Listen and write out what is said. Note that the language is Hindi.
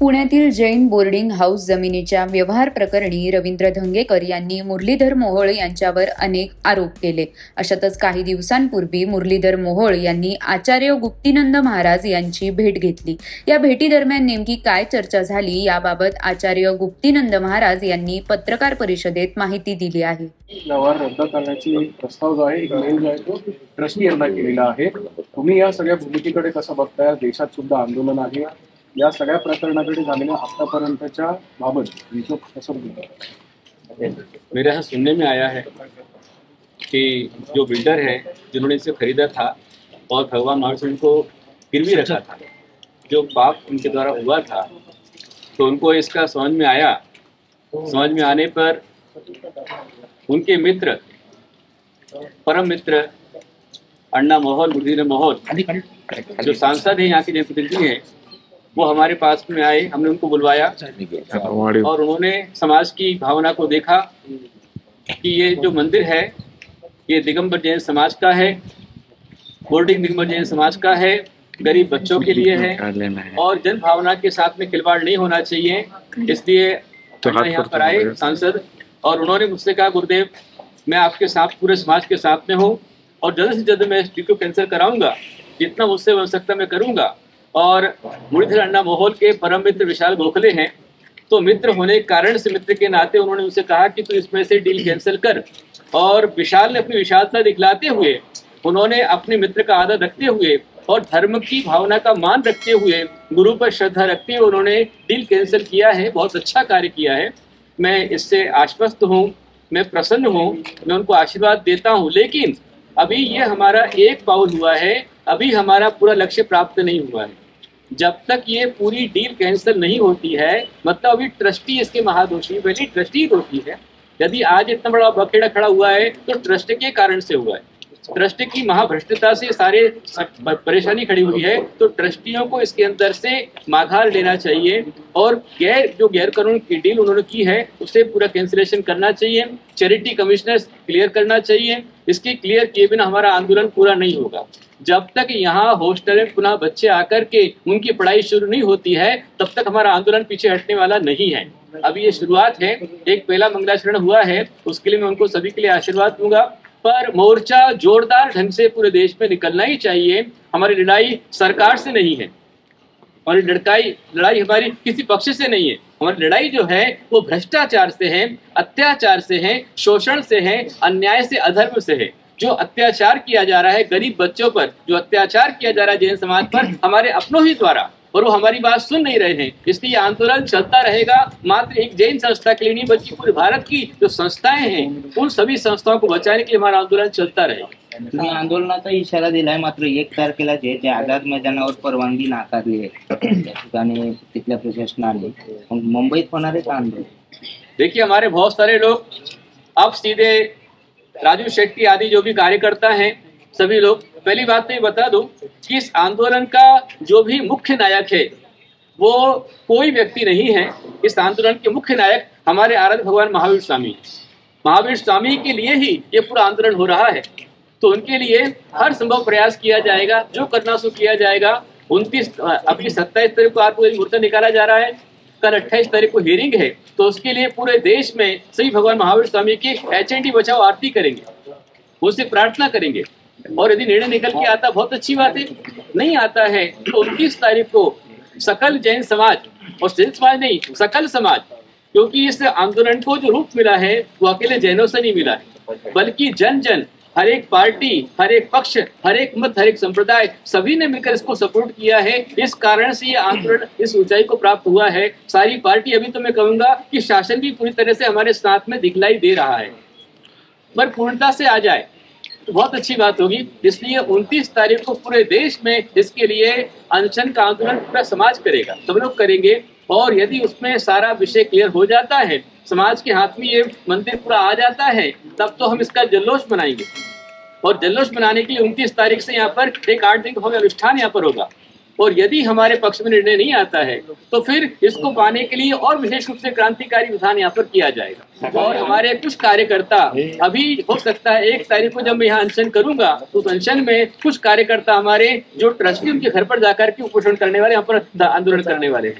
पुण्यातील जैन बोर्डिंग हाऊस जमिनीच्या व्यवहार प्रकरणी रवींद्र धंगेकर यांनी मुरलीधर मोहोळ यांच्यावर अनेक आरोप केले। अशातच काही दिवसांपूर्वी मुरलीधर मोहोळ यांनी आचार्य गुप्तीनंद महाराज यांची भेट घेतली। या भेटीदरम्यान नेमकी काय चर्चा झाली याबाबत आचार्य गुप्तीनंद महाराज यांनी पत्रकार परिषदेत माहिती दिली आहे। व्यवहार रद्द करण्याची प्रस्ताव जो आहे मेल जो आहे तो ट्रस्टी यांना केलेला आहे। तुम्ही या सगळ्या भूमिकेकडे कसं बघताय? देशात सुद्धा आंदोलन आहे, या सगळ्या प्रकरणाकडे झालेल्या आतापर्यंतच्या बाबत कसं बघताय? मेरे यहाँ सुनने में आया है कि जो बिल्डर है जिन्होंने इसे खरीदा था और भगवान महावीर उनको गिरवी रखा था, जो पाप उनके द्वारा हुआ था, तो उनको इसका समझ में आया। समझ में आने पर उनके मित्र, परम मित्र अण्णा मोहोल, मुरलीधर मोहोल, जो सांसद हैं, यहाँ के जनप्रतिनिधि हैं, वो हमारे पास में आए। हमने उनको बुलवाया और उन्होंने समाज की भावना को देखा कि ये जो मंदिर है ये दिगंबर जैन समाज का है, बोर्डिंग दिगंबर जैन समाज का है, गरीब बच्चों के लिए है और जन भावना के साथ में खिलवाड़ नहीं होना चाहिए। इसलिए यहाँ पर आए सांसद और उन्होंने मुझसे कहा, गुरुदेव मैं आपके साथ, पूरे समाज के साथ में हूँ और जल्द से जल्द मैं इस चीज को कैंसिल कराऊंगा, जितना मुझसे बन सकता मैं करूंगा। और मुरलीधर अण्णा मोहोल के परम मित्र विशाल गोखले हैं, तो मित्र होने के कारण से, मित्र के नाते उन्होंने उनसे कहा कि तू इसमें से डील कैंसिल कर। और विशाल ने अपनी विशालता दिखलाते हुए, उन्होंने अपने मित्र का आदर रखते हुए और धर्म की भावना का मान रखते हुए, गुरु पर श्रद्धा रखते हुए उन्होंने डील कैंसिल किया है। बहुत अच्छा कार्य किया है, मैं इससे आश्वस्त हूँ, मैं प्रसन्न हूँ, मैं उनको आशीर्वाद देता हूँ। लेकिन अभी ये हमारा एक पाउल हुआ है, अभी हमारा पूरा लक्ष्य प्राप्त नहीं हुआ है। जब तक ये पूरी डील कैंसिल नहीं होती है, मतलब अभी ट्रस्टी इसके महादोषी, पहले ट्रस्टी दोषी है। यदि आज इतना बड़ा बखेड़ा खड़ा हुआ है तो ट्रस्ट के कारण से हुआ है। ट्रस्ट की महाभ्रष्टता से सारे परेशानी खड़ी हुई है, तो ट्रस्टियों को इसके अंदर से माघार लेना चाहिए और जो गैर कानूनी की डील उन्होंने की है उसे पूरा कैंसिलेशन करना चाहिए। चैरिटी कमिश्नर क्लियर करना चाहिए। इसके क्लियर किए बिना हमारा आंदोलन पूरा नहीं होगा। जब तक यहाँ हॉस्टल में पुनः बच्चे आकर के उनकी पढ़ाई शुरू नहीं होती है, तब तक हमारा आंदोलन पीछे हटने वाला नहीं है। अभी ये शुरुआत है, एक पहला मंगलाचरण हुआ है, उसके लिए मैं उनको सभी के लिए आशीर्वाद दूंगा। पर मोर्चा जोरदार ढंग से पूरे देश में निकलना ही चाहिए। हमारी लड़ाई सरकार से नहीं है, हमारी लड़ाई हमारी किसी पक्ष से नहीं है। हमारी लड़ाई जो है वो भ्रष्टाचार से है, अत्याचार से है, शोषण से है, अन्याय से, अधर्म से है। जो अत्याचार किया जा रहा है गरीब बच्चों पर, जो अत्याचार किया जा रहा है जैन समाज पर, हमारे अपनों ही द्वारा, और वो हमारी बात सुन नहीं रहे हैं। इसलिए आंदोलन चलता रहेगा। मात्र एक जैन संस्था के लिए नहीं, बल्कि पूरे भारत की जो संस्थाएं हैं उन सभी संस्थाओं को बचाने के लिए हमारा आंदोलन चलता रहेगा। तुम्ही आंदोलनाचा इशारा दिलाय, मात्र 1 तारखेला जे आझाद मैदानावर परवानगी नाकारली आहे त्या ठिकाणी तिथल्या प्रशासनाने, मुंबईत होणार आहे का आंदोलन? देखिए, हमारे बहुत सारे लोग अब सीधे राजू शेट्टी आदि जो भी कार्यकर्ता हैं, सभी लोग, पहली बात तो ये बता दूं कि इस आंदोलन का जो भी मुख्य नायक है वो कोई व्यक्ति नहीं है। इस आंदोलन के मुख्य नायक हमारे आराध्य भगवान महावीर स्वामी। महावीर स्वामी के लिए ही ये पूरा आंदोलन हो रहा है, तो उनके लिए हर संभव प्रयास किया जाएगा, जो करना सो किया जाएगा। 27 तारीख को आत्मगति मूर्ति निकाला जा रहा है, कल 28 तारीख को हियरिंग है, तो उसके लिए पूरे देश में सभी भगवान महावीर स्वामी की HND बचाओ आरती करेंगे, उससे प्रार्थना करेंगे। और यदि निर्णय निकल के आता बहुत अच्छी बात है, नहीं आता है तो 29 तारीख को सकल जैन समाज, और जैन समाज नहीं, सकल समाज, क्योंकि इस आंदोलन को जो रूप मिला है वो अकेले जैनों से नहीं मिला है, बल्कि जन जन, हर एक पार्टी, हर एक पक्ष, हर एक मत, हर एक संप्रदाय, सभी ने मिलकर इसको सपोर्ट किया है। इस कारण से ये आंदोलन इस ऊंचाई को प्राप्त हुआ है। सारी पार्टी, अभी तो मैं कहूंगा कि शासन भी पूरी तरह से हमारे साथ में दिखलाई दे रहा है, पर पूर्णता से आ जाए तो बहुत अच्छी बात होगी। इसलिए 29 तारीख को पूरे देश में इसके लिए अनशन का आंदोलन पूरा समाज करेगा, सब लोग करेंगे। और यदि उसमें सारा विषय क्लियर हो जाता है, समाज के हाथ में ये मंदिर पूरा आ जाता है, तब तो हम इसका जल्लोष मनाएंगे। और जल्लोष मनाने के लिए 29 तारीख से यहाँ पर एक 8 दिन का अनुष्ठान यहाँ पर होगा। और यदि हमारे पक्ष में निर्णय नहीं आता है तो फिर इसको पाने के लिए और विशेष रूप से क्रांतिकारी विधान यहाँ पर किया जाएगा। और हमारे कुछ कार्यकर्ता, अभी हो सकता है 1 तारीख को जब मैं यहाँ अनशन करूंगा तो उस अनशन में कुछ कार्यकर्ता हमारे जो ट्रस्टी, उनके घर पर जाकर के उपोषण करने वाले, यहाँ पर आंदोलन करने वाले हैं।